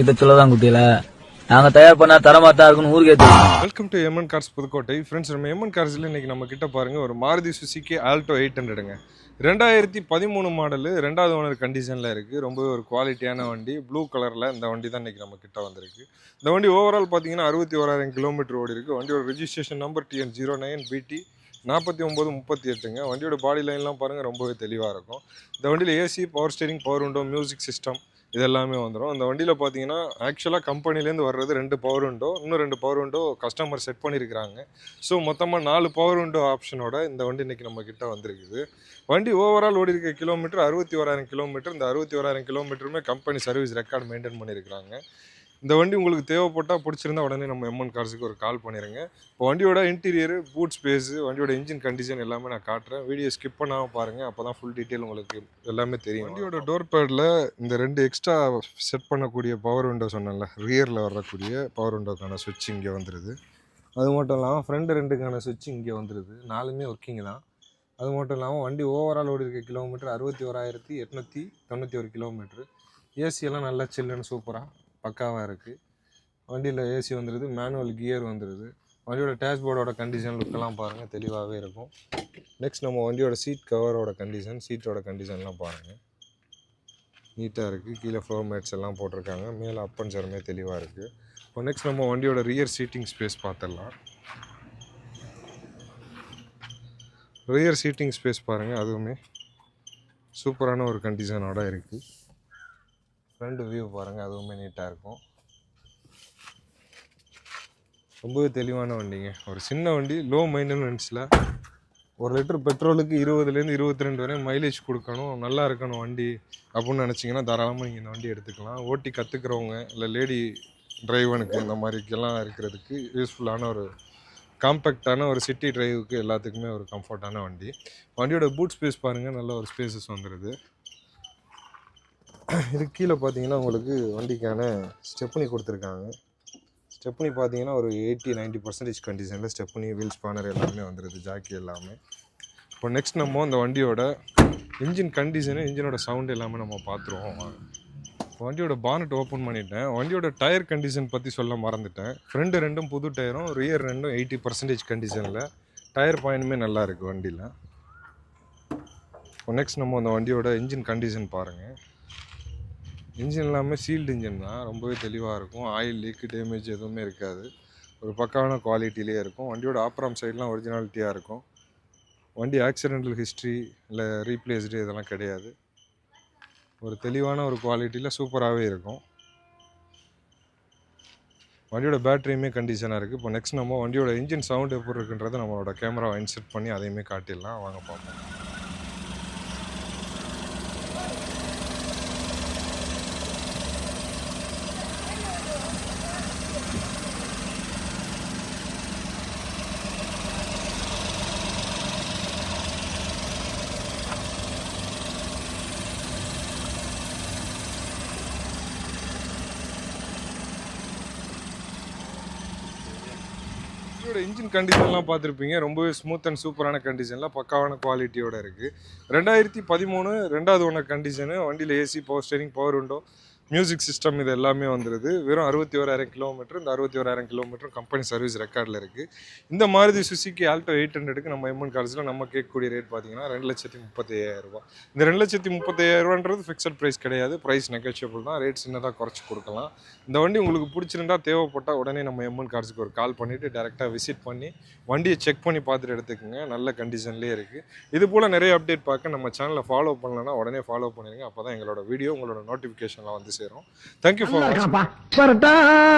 இதை சொல்லதான் குட்டியில நாங்க தயார் பண்ணா தரமா தான் இருக்குன்னு ஊருக்கே தெரியும். Welcome to MN cars Pudukkottai. Friends, நம்ம எம்என் கார்ஸில் இன்றைக்கி நம்ம கிட்ட பாருங்கள் ஒரு மாருதி சுசுகி ஆல்டோ 800ங்க. 2013 மாடலு, 2வது ஓனர் கண்டிஷனில் இருக்குது. ரொம்ப ஒரு குவாலிட்டியான வண்டி, ப்ளூ கலரில் இந்த வண்டி தான் இன்றைக்கி நம்ம கிட்ட வந்திருக்கு. இந்த வண்டி ஓவரால் பார்த்தீங்கன்னா 61,000 கிலோமீட்டர் ஓடி இருக்குது. வண்டியோட ரெஜிஸ்ட்ரேஷன் நம்பர் TN09BT 4938ங்க. வண்டியோட பாடி லைன்லாம் பாருங்கள் ரொம்பவே தெளிவாக இருக்கும். இந்த வண்டியில் AC, power steering, power window, music system இது எல்லாமே வந்துடும். அந்த வண்டியில் பார்த்தீங்கன்னா ஆக்சுவலாக கம்பெனிலேருந்து வர்றது 2 பவர் விண்டோ, இன்னும் 2 பவர் விண்டோ கஸ்டமர் செட் பண்ணியிருக்கிறாங்க. ஸோ மொத்தமாக 4 பவர் விண்டோ ஆப்ஷனோட இந்த வண்டி இன்றைக்கி நம்ம கிட்ட வந்திருக்குது. வண்டி ஓவரால் ஓடி இருக்க கிலோமீட்டர் 61,000 கிலோமீட்டர். இந்த 61,000 கிலோமீட்டருமே கம்பெனி சர்வீஸ் ரெக்கார்டு மெயின்டைன் பண்ணியிருக்கிறாங்க. இந்த வண்டி உங்களுக்கு தேவைப்பட்டால் பிடிச்சிருந்தா உடனே நம்ம எம்என் கார்ஸுக்கு ஒரு கால் பண்ணிடுங்க. இப்போ வண்டியோட இன்டீரியர், பூட் ஸ்பேஸு, வண்டியோட இன்ஜின் கண்டிஷன் எல்லாமே நான் காட்டுறேன். வீடியோ ஸ்கிப் பண்ணாமல் பாருங்கள், அப்போ தான் ஃபுல் டீட்டெயில் உங்களுக்கு எல்லாமே தெரியும். வண்டியோட டோர் பேடில் இந்த 2 எக்ஸ்ட்ரா செட் பண்ணக்கூடிய பவர் விண்டோ சொன்னேன்ல, ரியரில் வரக்கூடிய பவர் விண்டோக்கான சுவிட்ச் இங்கே வந்துடுது. அது மட்டும் இல்லாமல் ஃப்ரண்ட் 2க்கான சுவிட்ச் இங்கே வந்துடுது. 4மே ஒர்க்கிங் தான். அது மட்டும் இல்லாமல் வண்டி ஓவரால் ஓடி இருக்க கிலோமீட்டர் 61,891 கிலோமீட்டர். ஏசியெல்லாம் நல்லா சில்லுன்னு சூப்பராக பக்காவாக இருக்குது. வண்டியில் ஏசி வந்துடுது, மேனுவல் கியர் வந்துடுது. வண்டியோட டேஷ்போர்டோட கண்டிஷன் லுக்கெல்லாம் பாருங்கள் தெளிவாகவே இருக்கும். நெக்ஸ்ட் நம்ம வண்டியோட சீட் கவரோட கண்டிஷன், சீட்டோட கண்டிஷன்லாம் பாருங்கள் நீட்டாக இருக்குது. கீழே ஃப்ளோர் மேட்ஸ் எல்லாம் போட்டிருக்காங்க. மேலே அப் அண்ட் சருமே தெளிவாக இருக்குது. இப்போ நெக்ஸ்ட் நம்ம வண்டியோட ரியர் சீட்டிங் ஸ்பேஸ் பார்த்துடலாம். ரியர் சீட்டிங் ஸ்பேஸ் பாருங்கள், அதுவுமே சூப்பரான ஒரு கண்டிஷனோட இருக்குது. ஃப்ரண்ட் வியூ பாருங்கள், அதுவுமே நீட்டாக இருக்கும். ரொம்பவே தெளிவான வண்டிங்க. ஒரு சின்ன வண்டி, லோ மெயின்டெனன்ஸில் 1 லிட்டர் பெட்ரோலுக்கு 20லேருந்து 22 வரை மைலேஜ் கொடுக்கணும், நல்லா இருக்கணும் வண்டி அப்படின்னு நினச்சிங்கன்னா தாராளமாக நீங்கள் இந்த வண்டி எடுத்துக்கலாம். ஓட்டி கற்றுக்கிறவங்க இல்லை லேடி டிரைவனுக்கு இந்த மாதிரிக்கெல்லாம் இருக்கிறதுக்கு யூஸ்ஃபுல்லான ஒரு காம்பேக்டான ஒரு சிட்டி டிரைவுக்கு எல்லாத்துக்குமே ஒரு கம்ஃபர்ட்டான வண்டி. வண்டியோட பூட் ஸ்பேஸ் பாருங்கள், நல்ல ஒரு ஸ்பேசஸ் வந்துடுது. இது கீழே பார்த்தீங்கன்னா உங்களுக்கு வண்டிக்கான ஸ்டெப்னி கொடுத்துருக்காங்க. ஸ்டெப்னி பார்த்தீங்கன்னா ஒரு 80-90% கண்டிஷனில் ஸ்டெப்னி, வீல் ஸ்பானர் எல்லாமே வந்துடுது, ஜாக்கி எல்லாமே. இப்போ நெக்ஸ்ட் நம்ம இந்த வண்டியோட இன்ஜின் கண்டிஷனு, இன்ஜினோட சவுண்டு எல்லாமே நம்ம பார்த்துருவோம். வண்டியோட பானட் ஓப்பன் பண்ணிட்டேன். வண்டியோட டயர் கண்டிஷன் பற்றி சொல்ல மறந்துட்டேன். ஃப்ரண்ட் 2 புது டயரும், ரியர் 2 80% கண்டிஷனில். டயர் பாயிண்ட்டுமே நல்லா இருக்குது வண்டியில். இப்போ நெக்ஸ்ட் நம்ம அந்த வண்டியோட இன்ஜின் கண்டிஷன் பாருங்கள். இன்ஜின் எல்லாமே சீல்டு இன்ஜின் தான், ரொம்பவே தெளிவாக இருக்கும். ஆயில் லீக்கு, டேமேஜ் எதுவுமே இருக்காது. ஒரு பக்காவான குவாலிட்டிலே இருக்கும். வண்டியோட ஆப்ராம் சைட்லாம் ஒரிஜினாலிட்டியாக இருக்கும். வண்டி ஆக்சிடென்டல் ஹிஸ்ட்ரி இல்லை ரீப்ளேஸ்டு இதெல்லாம் கிடையாது. ஒரு தெளிவான ஒரு குவாலிட்டியில் சூப்பராகவே இருக்கும். வண்டியோட பேட்டரியுமே கண்டிஷனாக இருக்குது. இப்போ நெக்ஸ்ட் நம்ம வண்டியோட இன்ஜின் சவுண்ட் எப்படி இருக்குன்றதை நம்மளோட கேமராவை இன்செர்ட் பண்ணி அதையுமே காட்டிடலாம். வாங்க பார்ப்போம். இன்ஜின் கண்டிஷன்லாம் பார்த்துருப்பீங்க, ரொம்பவே ஸ்மூத் அண்ட் சூப்பரான கண்டிஷனில் பக்காவான குவாலிட்டியோடு இருக்குது. 2013 2வது ஓனர் கண்டிஷனு. வண்டியில் AC, power steering, power window, music system இது எல்லாமே வந்துடுது. வெறும் 61,000 கிலோமீட்டர். இந்த 61,000 கிலோமீட்டர் கம்பெனி சர்வீஸ் ரெக்கார்டில் இருக்குது. இந்த மாருதி சுசுகி ஆல்டோ 800க்கு நம்ம எம்என் கார்ஸில் நம்ம கேட்கக்கூடிய ரேட் பார்த்தீங்கன்னா 2,35,000 ரூபா. இந்த 2,35,000 ரூபான்றது ஃபிக்ஸட் ப்ரைஸ் கிடையாது, ப்ரைஸ் நெகோஷியபிள் தான். ரேட் சின்னதாக குறைச்சி கொடுக்கலாம். இந்த வண்டி உங்களுக்கு பிடிச்சிருந்தா தேவைப்பட்டால் உடனே நம்ம எம்என் கார்ஸுக்கு ஒரு கால் பண்ணிவிட்டு டேரெக்டாக விசிட் பண்ணி வண்டியை செக் பண்ணி பார்த்துட்டு எடுத்துக்கோங்க. நல்ல கண்டிஷன்லேயே இருக்குது. இது போல் நிறைய அப்டேட் பார்க்க நம்ம சேனலை ஃபாலோ பண்ணலன்னா உடனே ஃபாலோ பண்ணிடுங்க. அப்போ தான் எங்களோட வீடியோ உங்களோட நோட்டிஃபிகேஷன்லாம் வந்து சேரும். தேங்க்யூ ஃபார் வாட்சிங்.